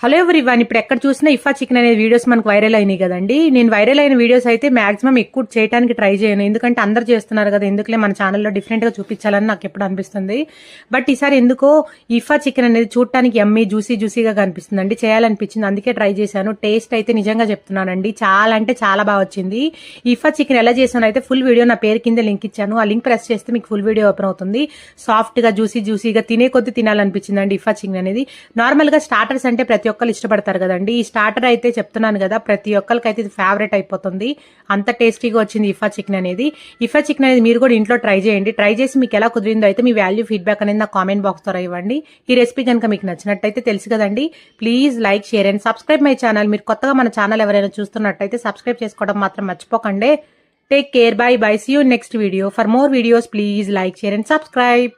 Hello everyone, ఇప్పుడు ఎక్కడ చూసినా ఇఫా చికెన్ అనే వీడియోస్ మనకు వైరల్ అయినాయి కదండి. నేను వైరల్ అయిన వీడియోస్ అయితే మాక్సిమం ఎక్కువ చేయడానికి ట్రై చేయను, ఎందుకంటే అందరు చేస్తున్నారు కదా, ఎందుకులే మన ఛానల్లో డిఫరెంట్ గా చూపించాలని నాకు ఎప్పుడు అనిపిస్తుంది. బట్ ఈసారి ఎందుకో ఇఫా చికెన్ అనేది చూడటానికి ఎమ్మి జ్యూసీగా కనిపిస్తుందండి, చేయాలనిపించింది, అందుకే ట్రై చేశాను. టేస్ట్ అయితే నిజంగా చెప్తున్నానండి, చాలా అంటే చాలా బాగా వచ్చింది. ఇఫా చికెన్ ఎలా చేశాను అయితే ఫుల్ వీడియో నా పేరు కింద లింక్ ఇచ్చాను, ఆ లింక్ ప్రెస్ చేస్తే మీకు ఫుల్ వీడియో ఓపెన్ అవుతుంది. సాఫ్ట్ గా జ్యూసీగా తినే కొద్ది తినాలనిపించింది అండి ఇఫా చికెన్ అనేది. నార్మల్ గా స్టార్టర్స్ అంటే ప్రతి ఒక్కరు ఇష్టపడతారు కదండి, ఈ స్టార్టర్ అయితే చెప్తున్నాను కదా ప్రతి ఒక్కరికైతే ఇది ఫేవరెట్ అయిపోతుంది, అంత టేస్టీగా వచ్చింది ఇఫా చికెన్ అనేది. ఇఫా చికెన్ అనేది మీరు కూడా ఇంట్లో ట్రై చేయండి, ట్రై చేసి మీకు ఎలా కుదిరిందో అయితే మీ వాల్యూ ఫీడ్బ్యాక్ అనేది నా కామెంట్ బాక్స్ ద్వారా ఇవ్వండి. ఈ రెసిపీ కనుక మీకు నచ్చినట్టయితే తెలుసు కదండి, please like share and subscribe my channel. మీరు కొత్తగా మన ఛానల్ ఎవరైనా చూస్తున్నట్టయితే సబ్స్క్రైబ్ చేసుకోవడం మాత్రం మర్చిపోకండి. Take care, bye bye, see you next video. For more videos please like share and subscribe.